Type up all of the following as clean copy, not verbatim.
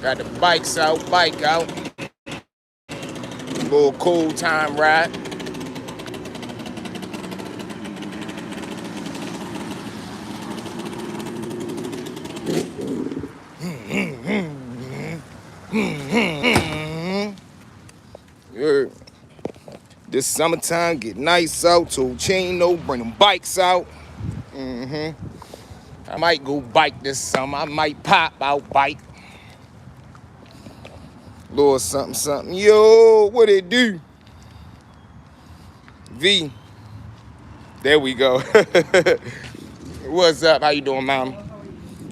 Got the bikes out, bike out. Little cool time ride. This summertime get nice out. So Chino bring them bikes out. I might go bike this summer. I might pop out bike. Little something, something. Yo, what it do? V. There we go. What's up? How you doing, mama?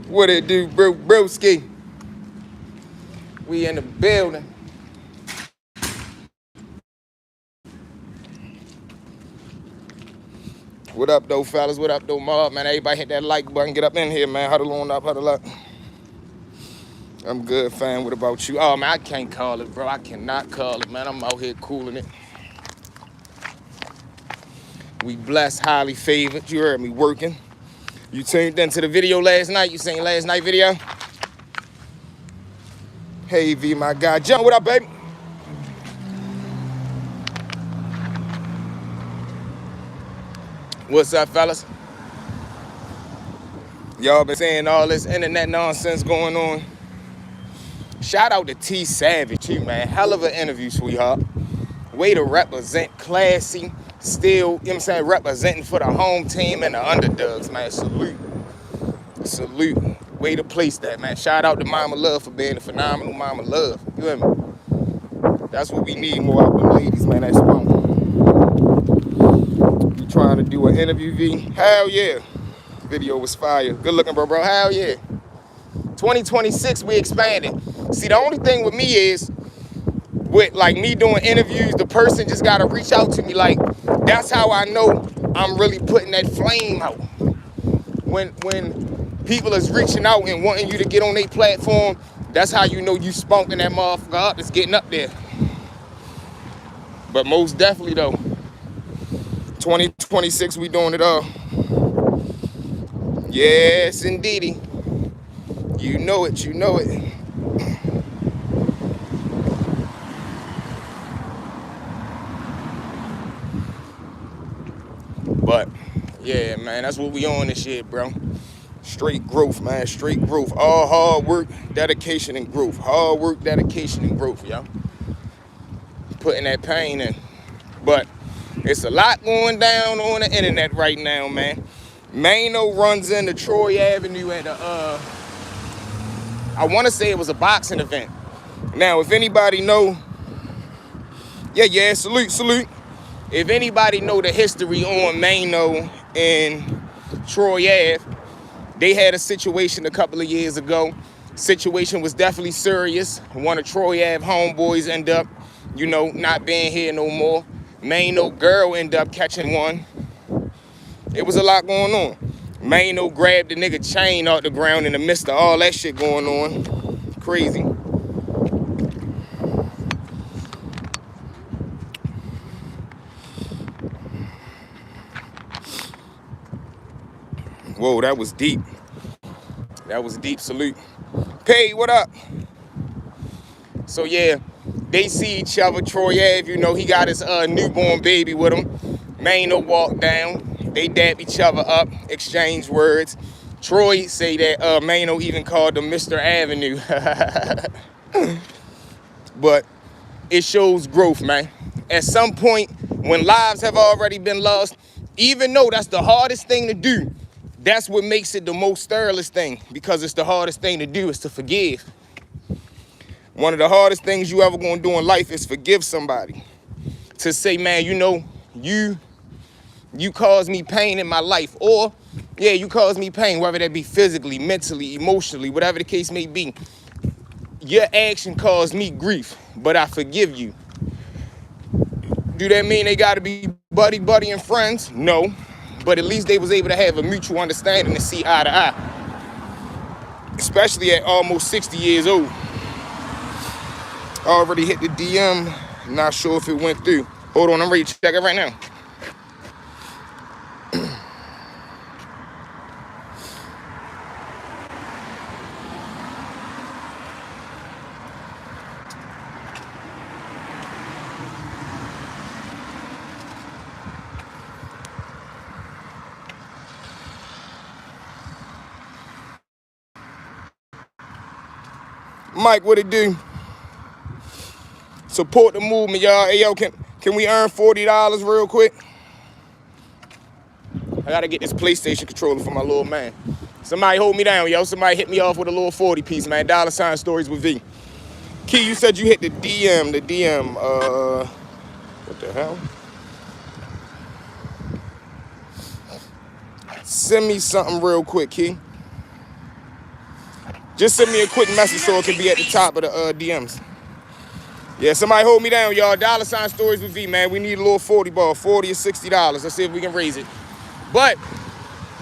What it do, broski? We in the building. What up, though, fellas? What up, though, mob? Man, everybody hit that like button. Get up in here, man. Huddle on up, huddle up. I'm good, fam. What about you? Oh, man, I can't call it, bro. I cannot call it, man. I'm out here cooling it. We blessed, highly favored. You heard me working. You tuned into the video last night. You seen last night video? Hey, V, my guy. John, what up, baby? What's up, fellas? Y'all been saying all this internet nonsense going on. Shout out to T Savage, too, man. Hell of an interview, sweetheart. Way to represent, classy. Still, you know what I'm saying, representing for the home team and the underdogs, man. Salute. Salute. Way to place that, man. Shout out to Mama Love for being a phenomenal Mama Love. You hear me? That's what we need more of them ladies, man. That's wrong. You trying to do an interview, V? Hell yeah. Video was fire. Good looking, bro. Hell yeah. 2026, we expanded. See, the only thing with me is, with like me doing interviews, the person just gotta reach out to me. Like, that's how I know I'm really putting that flame out. When people is reaching out and wanting you to get on their platform, that's how you know you spunking that motherfucker up. It's getting up there. But most definitely though, 2026, we doing it all. Yes, indeedy. You know it, you know it. But, yeah, man, that's what we on this shit, bro. Straight growth, man, straight growth. All hard work, dedication, and growth. Hard work, dedication, and growth, y'all. Putting that pain in. But it's a lot going down on the internet right now, man. Mano runs into Troy Avenue at a, I want to say it was a boxing event. Now, if anybody know, yeah, salute. If anybody know the history on Mano and Troy Ave, they had a situation a couple of years ago. Situation was definitely serious. One of Troy Ave homeboys ended up, you know, not being here no more. Mano girl ended up catching one. It was a lot going on. Mano grabbed the nigga chain off the ground in the midst of all that shit going on. Crazy. Whoa, that was deep. That was deep. Salute. Pay, what up? So yeah, they see each other. Troy Ave, you know, he got his newborn baby with him. Mano walked down. They dab each other up, exchange words. Troy say that Mano even called him Mr. Avenue. But it shows growth, man. At some point, when lives have already been lost, even though that's the hardest thing to do, that's what makes it the most sterilest thing, because it's the hardest thing to do is to forgive. One of the hardest things you ever gonna do in life is forgive somebody. To say, man, you know, you caused me pain in my life, or, yeah, you caused me pain, whether that be physically, mentally, emotionally, whatever the case may be. Your action caused me grief, but I forgive you. Do that mean they gotta be buddy and friends? No. But at least they was able to have a mutual understanding and see eye to eye. Especially at almost 60 years old. Already hit the DM, not sure if it went through. Hold on, I'm ready to check it right now. Mike, what it do? Support the movement, y'all. Hey, yo, can we earn $40 real quick? I gotta get this PlayStation controller for my little man. Somebody hold me down, yo. Somebody hit me off with a little 40 piece, man. $ stories with V. Key, you said you hit the DM. What the hell? Send me something real quick, Key. Just send me a quick message so it can be at the top of the DMs. Yeah, somebody hold me down, y'all. $ stories with V, man. We need a little 40 ball, 40 or $60. Let's see if we can raise it. But,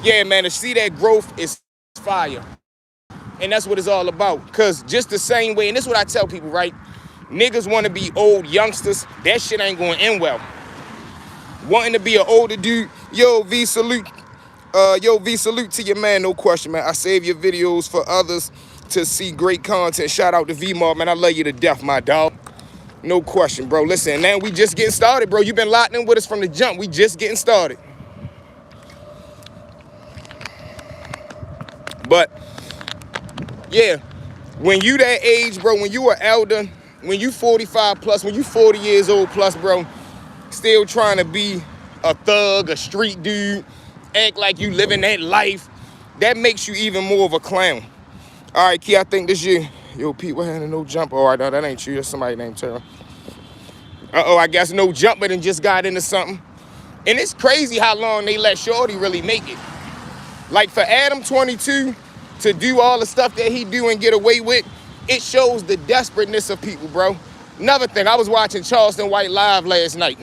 yeah, man, to see that growth is fire. And that's what it's all about. Because just the same way, and this is what I tell people, right? Niggas want to be old youngsters. That shit ain't going to end well. Wanting to be an older dude. Yo, V, salute. Salute to your man, no question, man. I save your videos for others to see great content. Shout out to V-Mob, man. I love you to death, my dog. No question, bro. Listen, man, we just getting started, bro. You've been locked in with us from the jump. We just getting started. But, yeah, when you that age, bro, when you are elder, when you 45 plus, when you 40 years old plus, bro, still trying to be a thug, a street dude, act like you living that life, that makes you even more of a clown. All right, Key, I think this you. Yo, Pete, what happened to no jumper? All right, no, that ain't you. That's somebody named Tara. Uh-oh, I guess no jumper and just got into something. And it's crazy how long they let Shorty really make it. Like for Adam 22 to do all the stuff that he do and get away with, it shows the desperateness of people, bro. Another thing, I was watching Charleston White live last night.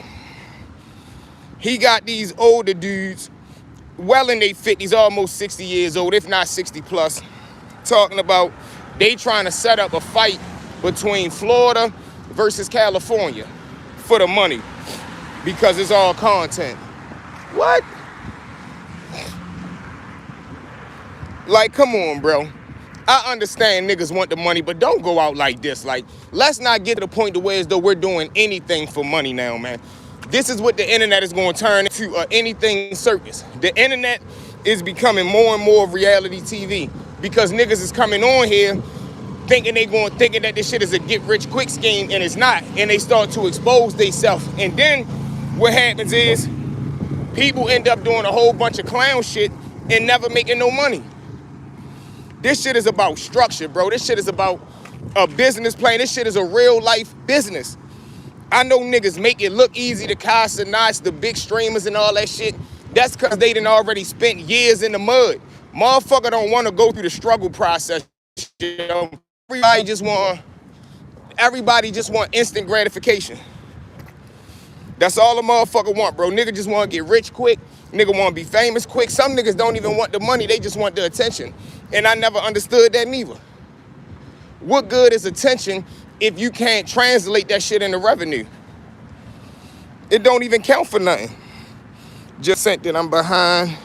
He got these older dudes, well in their 50s, almost 60 years old, if not 60 plus, talking about they trying to set up a fight between Florida versus California for the money because it's all content. What? Like, come on, bro. I understand niggas want the money, but don't go out like this. Like, let's not get to the point to where as though we're doing anything for money now, man. This is what the internet is going to turn into, anything circus. The internet is becoming more and more reality TV because niggas is coming on here thinking that this shit is a get-rich-quick scheme, and it's not. And they start to expose themselves. And then what happens is people end up doing a whole bunch of clown shit and never making no money. This shit is about structure, bro. This shit is about a business plan. This shit is a real-life business. I know niggas make it look easy to cast and notch the big streamers and all that shit. That's because they done already spent years in the mud. Motherfucker don't want to go through the struggle process. You know? Everybody just want instant gratification. That's all a motherfucker want, bro. Nigga just want to get rich quick. Nigga want to be famous quick. Some niggas don't even want the money. They just want the attention. And I never understood that neither. What good is attention if you can't translate that shit into revenue? It don't even count for nothing. Just sent that I'm behind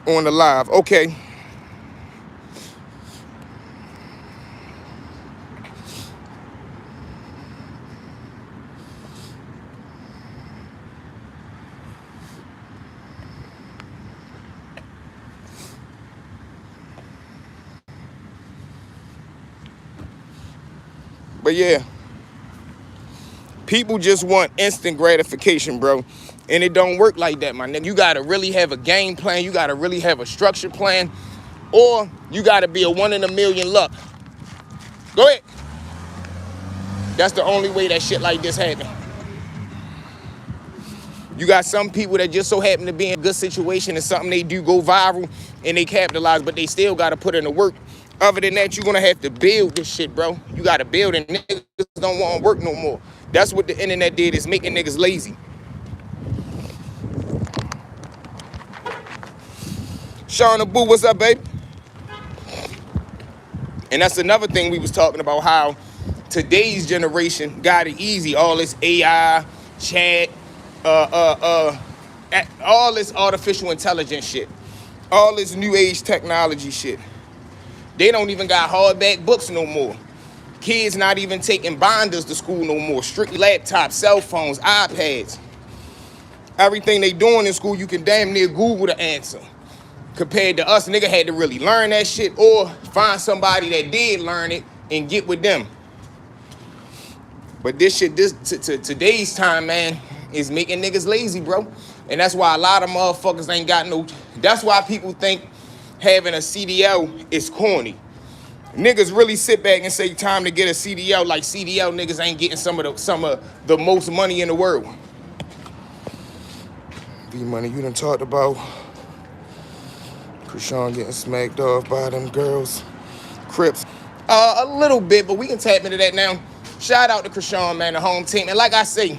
on the live. Okay. But yeah, people just want instant gratification, bro. And it don't work like that, my nigga. You gotta really have a game plan. You gotta really have a structured plan. Or you gotta be a 1 in a million luck. Go ahead. That's the only way that shit like this happen. You got some people that just so happen to be in a good situation and something they do go viral and they capitalize, but they still gotta put in the work. Other than that, you're gonna have to build this shit, bro. You gotta build, and niggas don't want to work no more. That's what the internet did, is making niggas lazy. Shauna Boo, what's up, baby? And that's another thing we was talking about, how today's generation got it easy. All this AI, chat, all this artificial intelligence shit, all this new age technology shit. They don't even got hardback books no more. Kids not even taking binders to school no more. Strictly laptops, cell phones, iPads. Everything they doing in school, you can damn near Google the answer. Compared to us, nigga had to really learn that shit or find somebody that did learn it and get with them. But this shit, today's time, man, is making niggas lazy, bro. And that's why a lot of motherfuckers ain't got no. That's why people think having a CDL is corny. Niggas really sit back and say time to get a CDL, like CDL niggas ain't getting some of the most money in the world. V-Money, you done talked about Chrisean getting smacked off by them girls, Crips. A little bit, but we can tap into that now. Shout out to Chrisean, man, the home team. And like I say,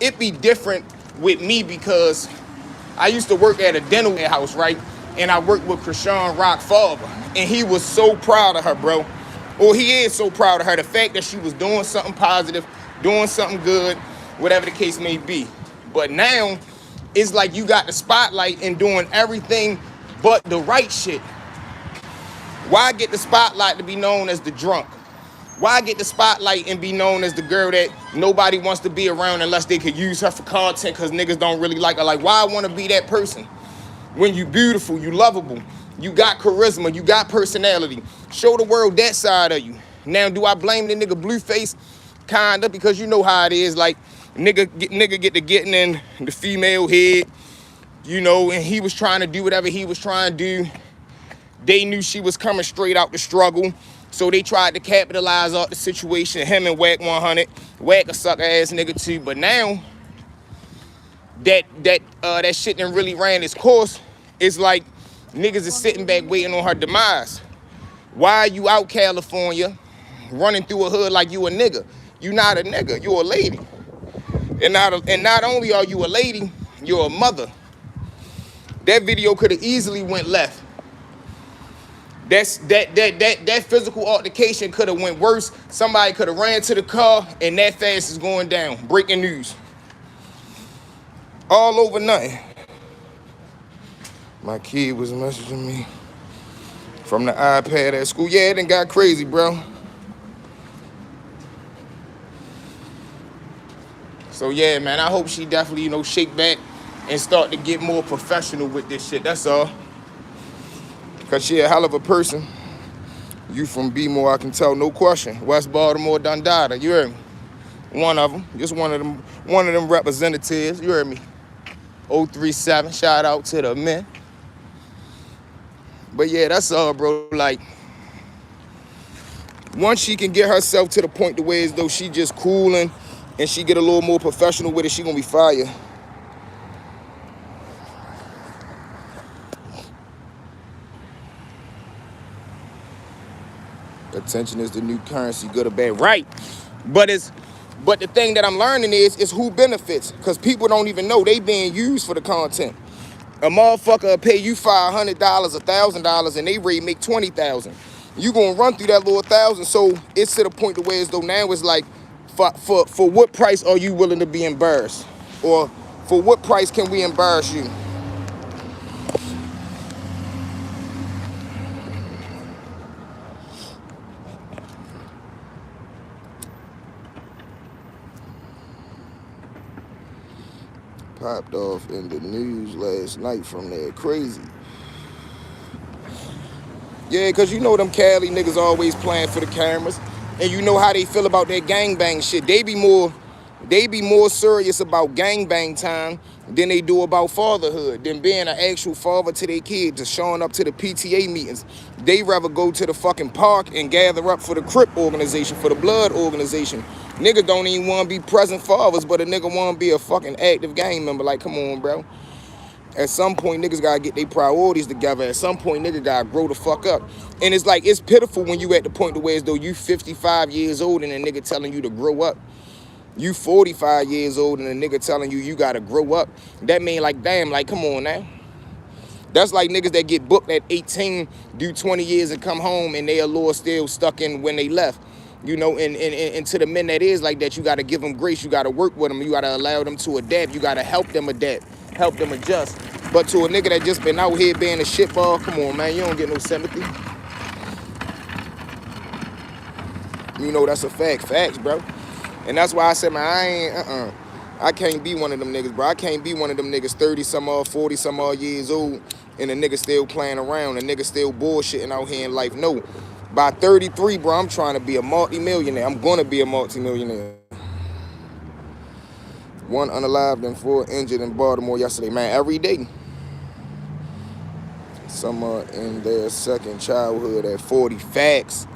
it be different with me because I used to work at a dental house, right? And I worked with Chrisean Rock father. And he was so proud of her, bro. Or he is so proud of her. The fact that she was doing something positive, doing something good, whatever the case may be. But now, it's like you got the spotlight and doing everything but the right shit. Why get the spotlight to be known as the drunk? Why get the spotlight and be known as the girl that nobody wants to be around unless they could use her for content because niggas don't really like her? Like, why I want to be that person? When you beautiful, you lovable, you got charisma, you got personality. Show the world that side of you. Now, do I blame the nigga Blueface? Kinda, because you know how it is. Like, nigga get to getting in the female head, you know, and he was trying to do whatever he was trying to do. They knew she was coming straight out the struggle. So they tried to capitalize off the situation. Him and Wack 100. Wack a sucker ass nigga too. But now that shit done really ran its course, it's like niggas is sitting back waiting on her demise. Why are you out California running through a hood like you a nigga? You not a nigga, you a lady. And not only are you a lady, you're a mother. That video could have easily went left. That physical altercation could have went worse. Somebody could have ran to the car and that fast is going down. Breaking news. All over nothing. My kid was messaging me from the iPad at school. Yeah, it done got crazy, bro. So yeah, man, I hope she definitely, shake back and start to get more professional with this shit. That's all. Cause she a hell of a person. You from B-More, I can tell, no question. West Baltimore, Dundada, you heard me? One of them, just one of them representatives, you heard me? 037, shout out to the men. But yeah, that's all, bro. Like, once she can get herself to the point the way as though she just cooling and she get a little more professional with it, she gonna be fire. Attention is the new currency, good or bad, right? But the thing that I'm learning is who benefits, because people don't even know they being used for the content. A motherfucker will pay you $500, $1,000, and they rate make $20,000. You gonna run through that little $1,000, so it's to the point the way as though now it's like, for what price are you willing to be embarrassed, or for what price can we embarrass you? Popped off in the news last night from there. Crazy. Yeah, because you know them Cali niggas always playing for the cameras. And you know how they feel about that gangbang shit. They be more serious about gangbang time than they do about fatherhood, than being an actual father to their kids, just showing up to the PTA meetings. They rather go to the fucking park and gather up for the Crip organization, for the blood organization. Niggas don't even want to be present fathers, but a nigga want to be a fucking active gang member. Like, come on, bro. At some point, niggas gotta get their priorities together. At some point, niggas gotta grow the fuck up. And it's like, it's pitiful when you at the point the way as though you 55 years old and a nigga telling you to grow up. You 45 years old and a nigga telling you you gotta grow up. That mean like, damn, like, come on now. That's like niggas that get booked at 18, do 20 years and come home and they a law still stuck in when they left. You know, and to the men that is like that, you got to give them grace. You got to work with them. You got to allow them to adapt. You got to help them adapt, help them adjust. But to a nigga that just been out here being a shitball, come on, man, you don't get no sympathy. You know, that's a fact. Facts, bro. And that's why I said, man, I can't be one of them niggas, bro. I can't be one of them niggas 30-some-odd, 40-some-odd years old and a nigga still playing around, a nigga still bullshitting out here in life. No. By 33, bro, I'm trying to be a multi-millionaire. I'm going to be a multi-millionaire. One unalived and 4 injured in Baltimore yesterday. Man, every day. Some are in their second childhood at 40. Facts.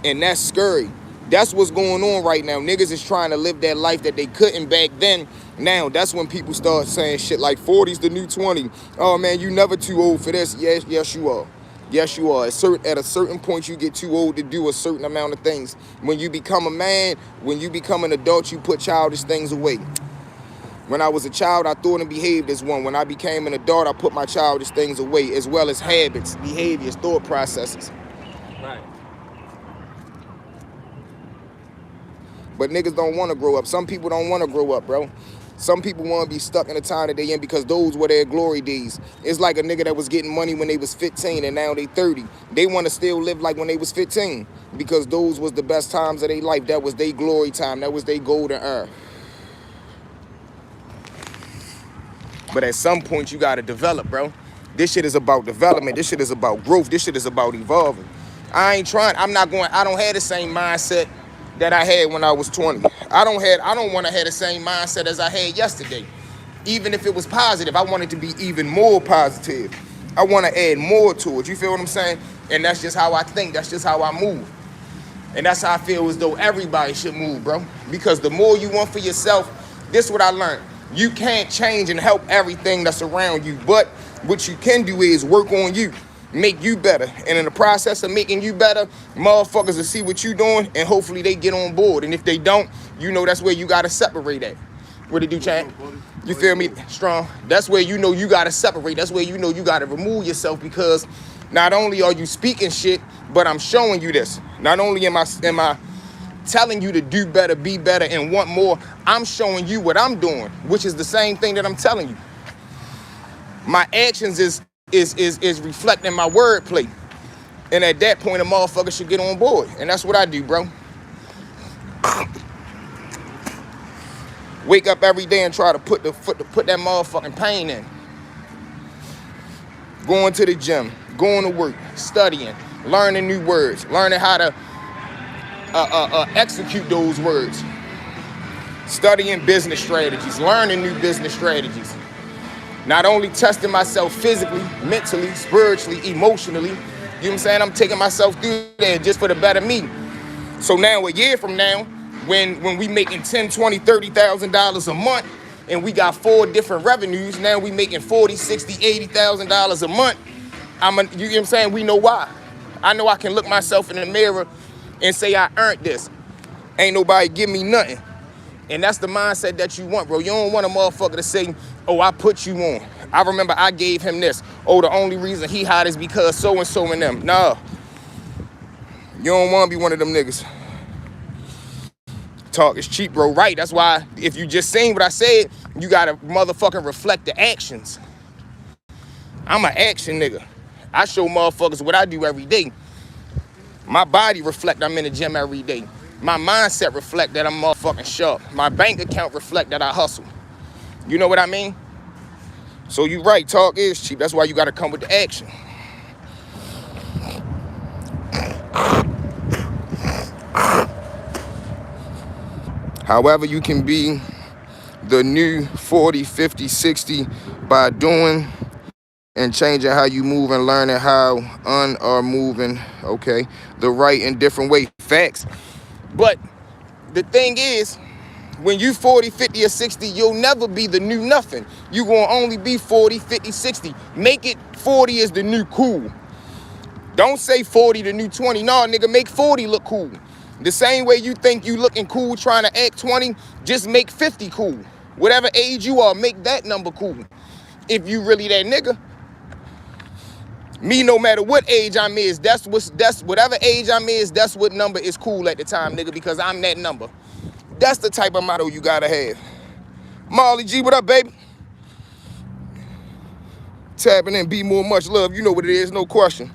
And that's scary. That's what's going on right now. Niggas is trying to live that life that they couldn't back then. Now, that's when people start saying shit like 40's the new 20. Oh, man, you never too old for this. Yes, you are. Yes, you are. At a certain point, you get too old to do a certain amount of things. When you become a man, when you become an adult, you put childish things away. When I was a child, I thought and behaved as one. When I became an adult, I put my childish things away, as well as habits, behaviors, thought processes. Right. But niggas don't want to grow up. Some people don't want to grow up, bro. Some people want to be stuck in the time that they in because those were their glory days. It's like a nigga that was getting money when they was 15 and now they 30. They want to still live like when they was 15 because those was the best times of their life. That was their glory time. That was their golden era. But at some point, you got to develop, bro. This shit is about development. This shit is about growth. This shit is about evolving. I ain't trying. I don't have the same mindset that I had when I was 20. I don't want to have the same mindset as I had yesterday. Even if it was positive, I want it to be even more positive. I want to add more to it. You feel what I'm saying? And that's just how I think. That's just how I move. And that's how I feel as though everybody should move, bro. Because the more you want for yourself, this is what I learned. You can't change and help everything that's around you. But what you can do is work on you. Make you better. And in the process of making you better, motherfuckers will see what you doing and hopefully they get on board. And if they don't, you know that's where you got to separate at. What it do, Chad? You feel me? Strong. That's where you know you got to separate. That's where you know you got to remove yourself because not only are you speaking shit, but I'm showing you this. Not only am I telling you to do better, be better, and want more, I'm showing you what I'm doing, which is the same thing that I'm telling you. My actions is reflecting my wordplay. And at that point, a motherfucker should get on board. And that's what I do, bro. Wake up every day and try to put that motherfucking pain in. Going to the gym, going to work, studying, learning new words, learning how to execute those words. Studying business strategies, learning new business strategies. Not only testing myself physically, mentally, spiritually, emotionally, you know what I'm saying? I'm taking myself through there just for the better me. So now, a year from now, when we making $10,000, $20,000, $30,000 a month, and we got 4 different revenues, now we making $40,000, $60,000, $80,000 a month, you know what I'm saying? We know why. I know I can look myself in the mirror and say I earned this. Ain't nobody give me nothing. And that's the mindset that you want, bro. You don't want a motherfucker to say, oh, I put you on. I remember I gave him this. Oh, the only reason he hot is because so-and-so and them. No. You don't want to be one of them niggas. Talk is cheap, bro. Right. That's why if you just seen what I said, you got to motherfucking reflect the actions. I'm an action nigga. I show motherfuckers what I do every day. My body reflect I'm in the gym every day. My mindset reflect that I'm motherfucking sharp. My bank account reflect that I hustle. You know what I mean? So you right, talk is cheap. That's why you gotta come with the action. However, you can be the new 40, 50, 60 by doing and changing how you move and learning how are moving, okay, the right and different way. Facts. But the thing is, when you 40, 50, or 60, you'll never be the new nothing. You gonna only be 40, 50, 60. Make it 40 is the new cool. Don't say 40 the new 20. No, nigga, make 40 look cool. The same way you think you looking cool trying to act 20, just make 50 cool. Whatever age you are, make that number cool. If you really that nigga. Me, no matter what age I'm is, that's whatever age I'm is, that's what number is cool at the time, nigga, because I'm that number. That's the type of motto you gotta have. Marley G, what up, baby? Tapping in, be more, much love. You know what it is, no question.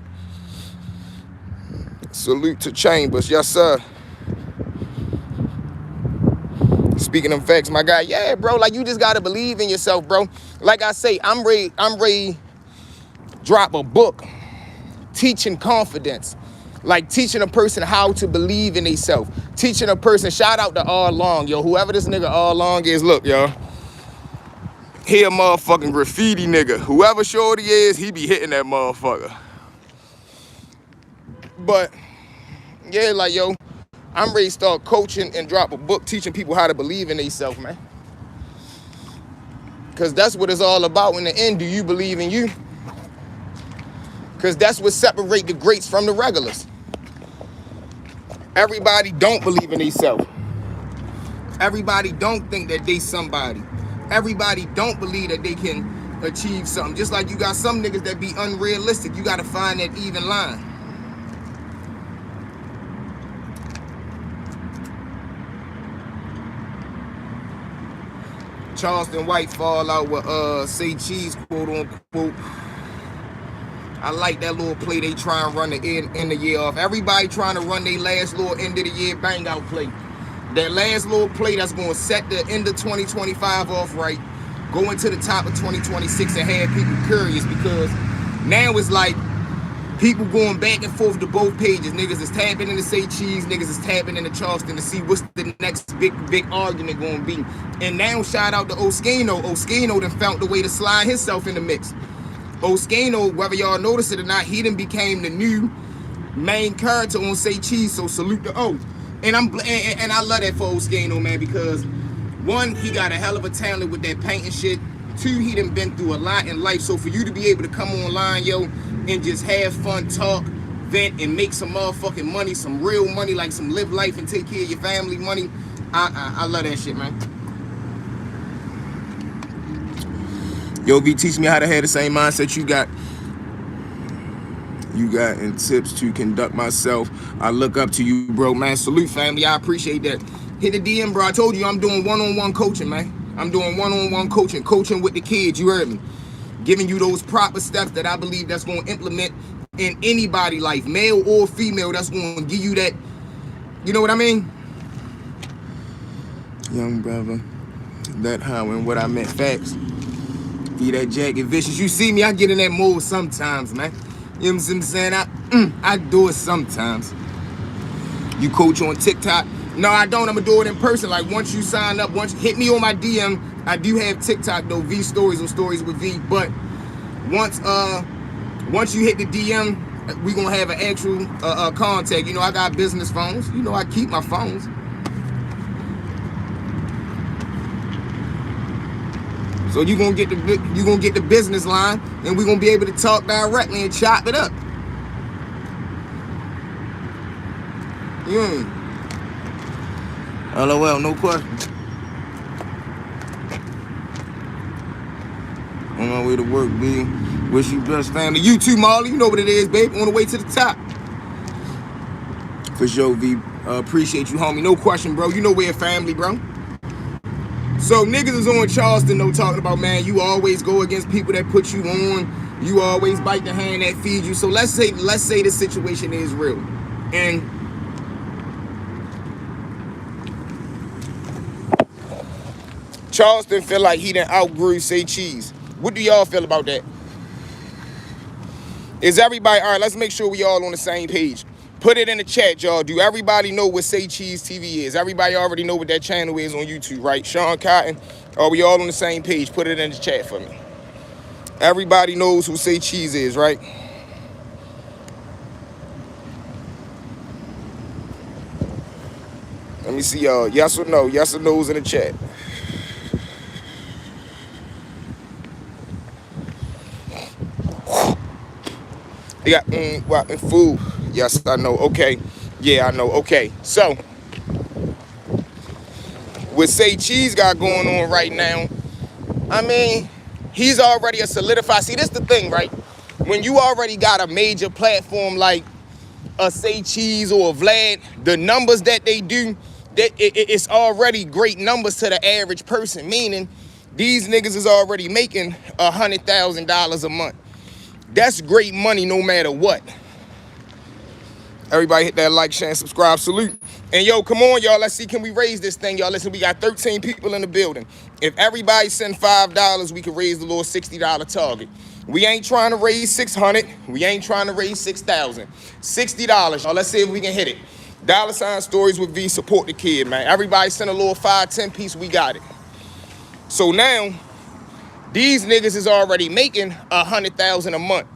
Salute to Chambers, yes, sir. Speaking of facts, my guy, yeah, bro, like you just gotta believe in yourself, bro. Like I say, I'm ready drop a book, Teaching Confidence. Like teaching a person how to believe in themselves. Teaching a person, shout out to R Long, yo. Whoever this nigga R Long is, look, yo. He a motherfucking graffiti nigga. Whoever Shorty is, he be hitting that motherfucker. But, yeah, like, yo, I'm ready to start coaching and drop a book teaching people how to believe in themselves, man. Because that's what it's all about in the end. Do you believe in you? Because that's what separates the greats from the regulars. Everybody don't believe in themselves. Everybody don't think that they somebody. Everybody don't believe that they can achieve something. Just like you got some niggas that be unrealistic. You got to find that even line. Charleston White fall out with Say Cheese, quote unquote. I like that little play they try and run the end of the year off. Everybody trying to run their last little end of the year bang out play. That last little play that's going to set the end of 2025 off right. Go into the top of 2026 and have people curious, because now it's like people going back and forth to both pages. Niggas is tapping into Say Cheese, niggas is tapping into Charleston to see what's the next big argument going to be. And now shout out to Oskano. Oskano done found the way to slide himself in the mix. Oskano, whether y'all notice it or not, he done became the new main character on Say Cheese, so salute to O. And I love that for Oskano, man, because one, he got a hell of a talent with that painting shit. Two, he done been through a lot in life. So for you to be able to come online, yo, and just have fun, talk, vent, and make some motherfucking money, some real money, like some live life and take care of your family money, I love that shit, man. Yo, V, teach me how to have the same mindset you got. You got and tips to conduct myself. I look up to you, bro, man. Salute, family. I appreciate that. Hit the DM, bro. I told you I'm doing one-on-one coaching, man. I'm doing one-on-one coaching with the kids. You heard me. Giving you those proper steps that I believe that's going to implement in anybody's life, male or female, that's going to give you that, you know what I mean? Young brother, that how and what I meant, facts. Be that jagged vicious. You see me, I get in that mode sometimes, man. You know what I'm saying? I do it sometimes. You coach on TikTok? No, I don't. I'm gonna do it in person. Like once you sign up, once hit me on my DM. I do have TikTok though, V Stories or Stories with V. But once you hit the DM, we gonna have an actual contact. You know, I got business phones. You know, I keep my phones. So you gonna get the business line, and we gonna be able to talk directly and chop it up. LOL, no question. On my way to work, B. Wish you best, family. You too, Marley. You know what it is, babe. On the way to the top. For sure, V. Appreciate you, homie. No question, bro. You know we're family, bro. So niggas is on Charleston though, talking about, man, you always go against people that put you on. You always bite the hand that feeds you. So let's say the situation is real. And Charleston feel like he done outgrew Say Cheese. What do y'all feel about that? Is everybody, all right, let's make sure we all on the same page. Put it in the chat, y'all. Do everybody know what Say Cheese TV is? Everybody already know what that channel is on YouTube, right? Sean Cotton. Are we all on the same page? Put it in the chat for me. Everybody knows who Say Cheese is, right? Let me see y'all. Yes or no? Yes or no's in the chat. They got what and food. Yes, I know. Okay. Yeah, I know. Okay. So, what Say Cheese got going on right now, I mean, he's already a solidified. See, this the thing, right? When you already got a major platform like a Say Cheese or a Vlad, the numbers that they do, it's already great numbers to the average person, meaning these niggas is already making $100,000 a month. That's great money no matter what. Everybody hit that like, share, and subscribe. Salute. And yo, come on, y'all. Let's see, can we raise this thing, y'all? Listen, we got 13 people in the building. If everybody send $5, we can raise the little $60 target. We ain't trying to raise 600. We ain't trying to raise 6,000. $60. Now let's see if we can hit it. $ Stories with V, support the kid, man. Everybody send a little 5, 10 piece, we got it. So now, these niggas is already making 100,000 a month.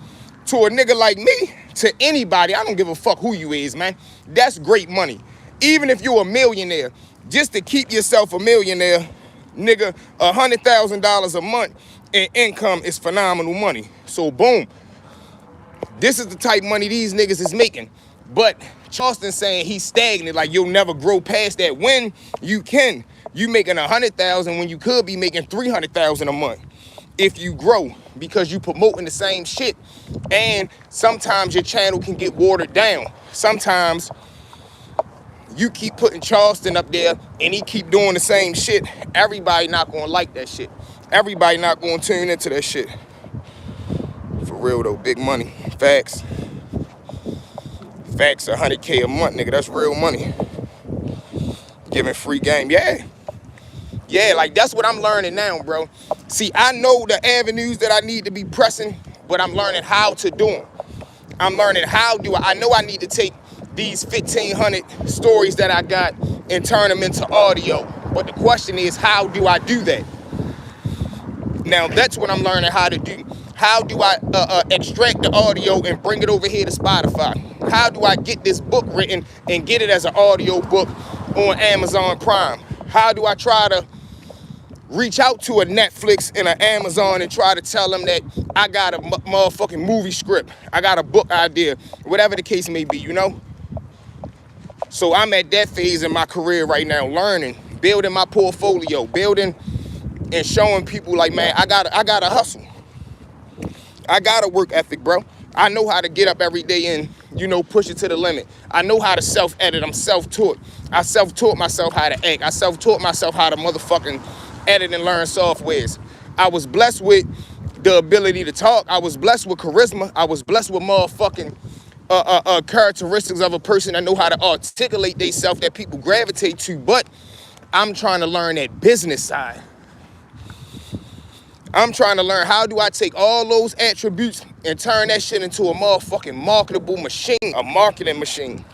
To a nigga like me, to anybody, I don't give a fuck who you is, man. That's great money. Even if you're a millionaire, just to keep yourself a millionaire, nigga, $100,000 a month in income is phenomenal money. So boom, this is the type money these niggas is making. But Charleston saying he's stagnant, like you'll never grow past that. When you can, you making 100,000 when you could be making 300,000 a month if you grow, because you promoting the same shit. And sometimes your channel can get watered down. Sometimes you keep putting Charleston up there and he keep doing the same shit. Everybody not gonna like that shit. Everybody not gonna tune into that shit. For real though, big money. Facts. Facts, 100K a month, nigga, that's real money. Giving free game, yeah. Yeah, like that's what I'm learning now, bro. See, I know the avenues that I need to be pressing, but I'm learning how to do them. I'm learning how do I know I need to take these 1,500 stories that I got and turn them into audio. But the question is, how do I do that? Now, that's what I'm learning how to do. How do I extract the audio and bring it over here to Spotify? How do I get this book written and get it as an audio book on Amazon Prime? How do I try to reach out to a Netflix and an Amazon and try to tell them that I got a motherfucking movie script, I got a book idea, whatever the case may be, you know? So I'm at that phase in my career right now, learning, building my portfolio, building and showing people like, man, I gotta hustle. I got a work ethic, bro. I know how to get up every day and, you know, push it to the limit. I know how to self-edit. I'm self-taught. I self-taught myself how to act. I self-taught myself how to motherfucking edit and learn softwares. I was blessed with the ability to talk. I was blessed with charisma. I was blessed with motherfucking characteristics of a person that know how to articulate themselves that people gravitate to. But I'm trying to learn that business side. I'm trying to learn how do I take all those attributes and turn that shit into a motherfucking marketable machine, a marketing machine.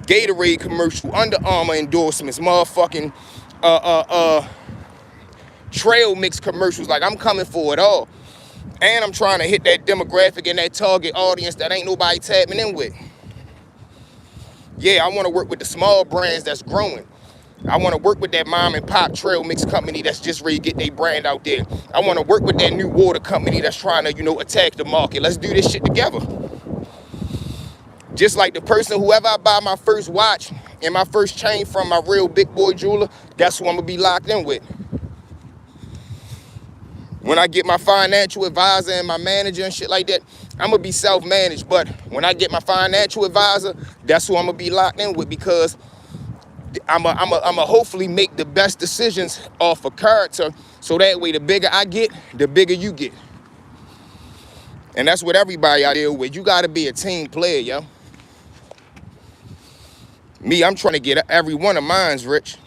Gatorade commercial, Under Armour endorsements, motherfucking trail mix commercials. Like, I'm coming for it all. And I'm trying to hit that demographic and that target audience that ain't nobody tapping in with. Yeah, I want to work with the small brands that's growing. I want to work with that mom and pop trail mix company that's just ready to get their brand out there. I want to work with that new water company that's trying to, you know, attack the market. Let's do this shit together. Just like the person, whoever I buy my first watch and my first chain from, my real big boy jeweler, that's who I'm going to be locked in with. When I get my financial advisor and my manager and shit like that, I'm going to be self-managed. But when I get my financial advisor, that's who I'm going to be locked in with, because I'm a hopefully make the best decisions off of character, so that way the bigger I get, the bigger you get. And that's what everybody I deal with. You got to be a team player, yo. Me, I'm trying to get every one of mine's rich.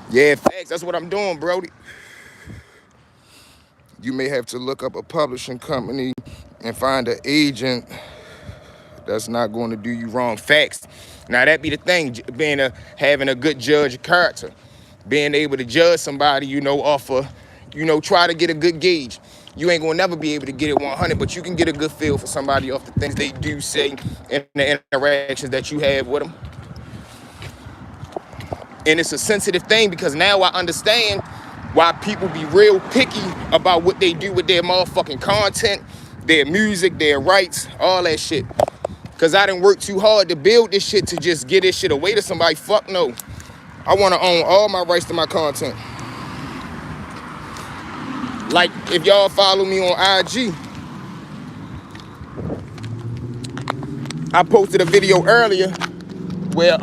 Yeah, facts. That's what I'm doing, Brody. You may have to look up a publishing company and find an agent that's not going to do you wrong. Facts. Now, that be the thing, having a good judge of character. Being able to judge somebody, you know, off of, you know, try to get a good gauge. You ain't gonna never be able to get it 100, but you can get a good feel for somebody off the things they do say and the interactions that you have with them. And it's a sensitive thing, because now I understand why people be real picky about what they do with their motherfucking content, their music, their rights, all that shit. Because I didn't work too hard to build this shit to just get this shit away to somebody. Fuck no. I want to own all my rights to my content. Like, if y'all follow me on IG, I posted a video earlier where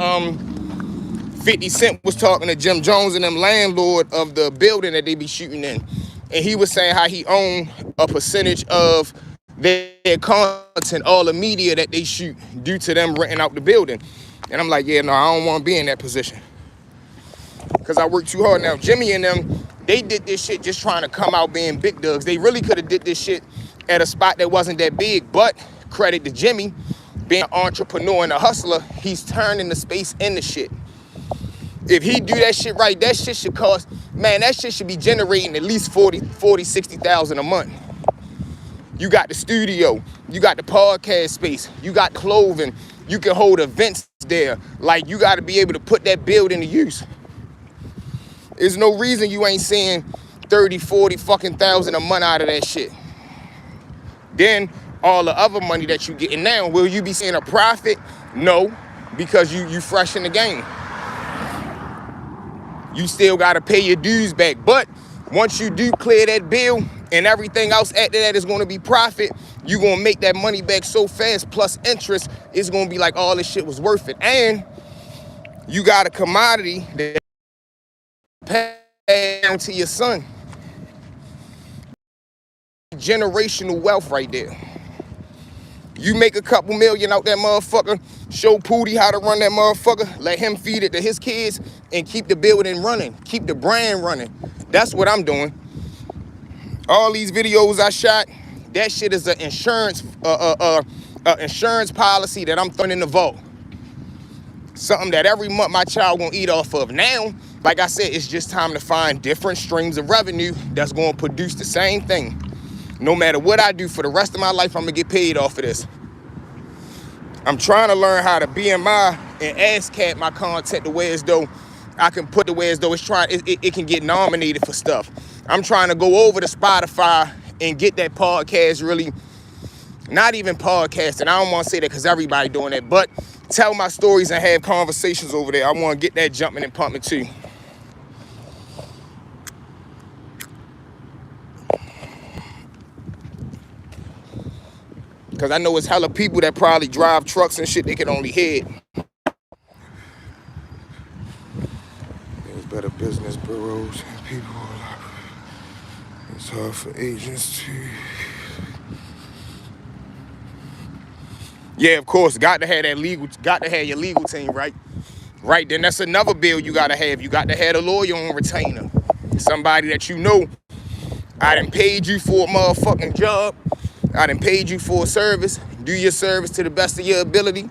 50 Cent was talking to Jim Jones and them, landlord of the building that they be shooting in. And he was saying how he owned a percentage of their content, all the media that they shoot due to them renting out the building. And I'm like, yeah, no, I don't want to be in that position because I work too hard. Now, Jimmy and them, they did this shit just trying to come out being big dogs. They really could have did this shit at a spot that wasn't that big, but credit to Jimmy, being an entrepreneur and a hustler, he's turning the space into shit. If he do that shit right, that shit should cost, man, that shit should be generating at least 40, 60,000 a month. You got the studio, you got the podcast space, you got clothing, you can hold events there. Like, you got to be able to put that building to use. There's no reason you ain't seeing 30, 40 fucking thousand a month out of that shit. Then all the other money that you getting now, will you be seeing a profit? No, because you fresh in the game. You still gotta pay your dues back. But once you do clear that bill and everything else after that is gonna be profit, you gonna make that money back so fast, plus interest, it's gonna be like all this shit was worth it. And you got a commodity that pass down to your son. Generational wealth right there. You make a couple million out that motherfucker, show Pootie how to run that motherfucker, let him feed it to his kids, and keep the building running, keep the brand running. That's what I'm doing. All these videos I shot, that shit is an insurance policy that I'm throwing in the vault. Something that every month my child gonna eat off of. Now, like I said, it's just time to find different streams of revenue that's gonna produce the same thing. No matter what I do for the rest of my life, I'm gonna get paid off of this. I'm trying to learn how to BMI and ASCAP my content the way as though I can put the way as though it can get nominated for stuff. I'm trying to go over to Spotify and get that podcast really, not even podcasting. I don't want to say that because everybody doing that, but tell my stories and have conversations over there. I want to get that jumping and pumping too. Because I know it's hella people that probably drive trucks and shit they can only head. There's better business bureaus and people. It's hard for agents to... Yeah, of course, got to have your legal team, right? Right, then that's another bill you got to have. You got to have a lawyer on retainer. Somebody that you know, I done paid you for a motherfucking job. I done paid you for a service. Do your service to the best of your ability,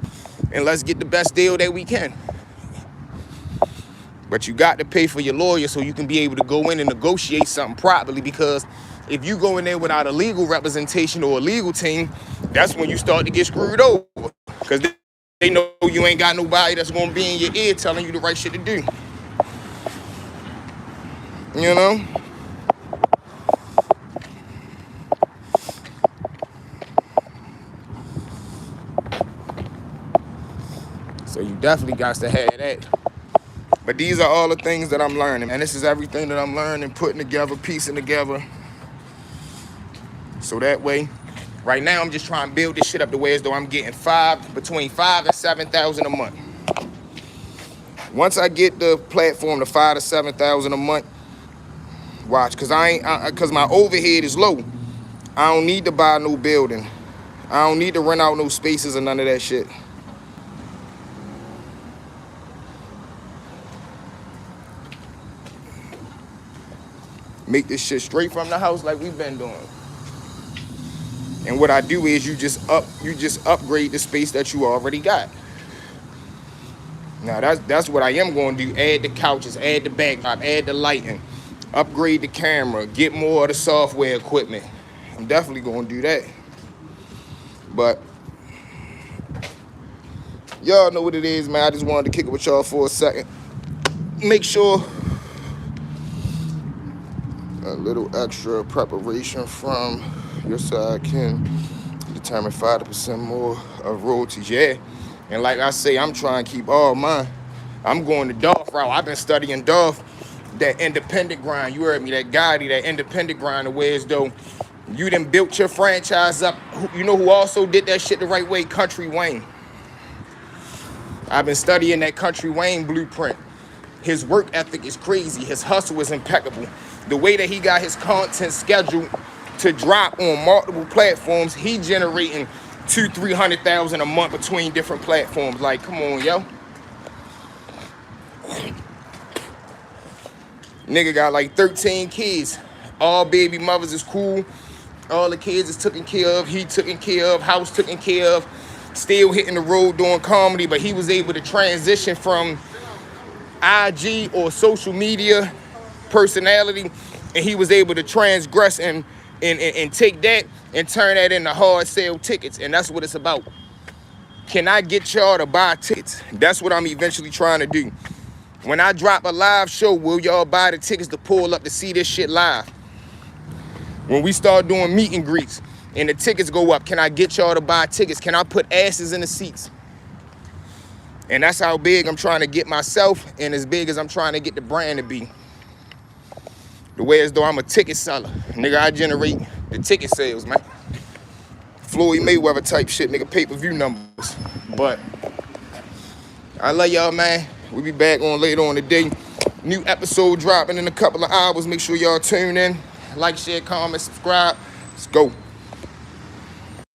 and let's get the best deal that we can. But you got to pay for your lawyer so you can be able to go in and negotiate something properly, because if you go in there without a legal representation or a legal team, that's when you start to get screwed over. Because they know you ain't got nobody that's going to be in your ear telling you the right shit to do. You know? So you definitely got to have that. But these are all the things that I'm learning. And this is everything that I'm learning, putting together, piecing together. So that way, right now I'm just trying to build this shit up the way as though I'm getting between 5,000 and 7,000 a month. Once I get the platform to 5,000 to 7,000 a month, watch, because my overhead is low. I don't need to buy no building. I don't need to rent out no spaces or none of that shit. Make this shit straight from the house like we've been doing. And what I do is you just upgrade the space that you already got. Now that's what I am going to do. Add the couches, add the backdrop, add the lighting, upgrade the camera, get more of the software equipment. I'm definitely going to do that. But y'all know what it is, man. I just wanted to kick it with y'all for a second. Make sure a little extra preparation from your side can determine 50% more of royalties. Yeah, and like I say, I'm trying to keep all mine. I'm going the Dolph route. I've been studying Dolph, that independent grind. You heard me, that Gotti, that independent grind, the way as though you done built your franchise up. You know who also did that shit the right way? Country Wayne. I've been studying that Country Wayne blueprint. His work ethic is crazy. His hustle is impeccable. The way that he got his content scheduled to drop on multiple platforms, he generating 200,000-300,000 a month between different platforms. Like, come on, yo. Nigga got like 13 kids. All baby mothers is cool. All the kids is taken care of. He taken care of. House taken care of. Still hitting the road doing comedy, but he was able to transition from IG or social media personality, and he was able to transgress and take that and turn that into hard sale tickets. And that's what it's about. Can I get y'all to buy tickets? That's what I'm eventually trying to do. When I drop a live show, will y'all buy the tickets to pull up to see this shit live? When we start doing meet and greets and the tickets go up, can I get y'all to buy tickets? Can I put asses in the seats? And that's how big I'm trying to get myself, and as big as I'm trying to get the brand to be. The way as though I'm a ticket seller. Nigga, I generate the ticket sales, man. Floyd Mayweather type shit, nigga, pay-per-view numbers. But I love y'all, man. We'll be back on later on today. New episode dropping in a couple of hours. Make sure y'all tune in. Like, share, comment, subscribe. Let's go.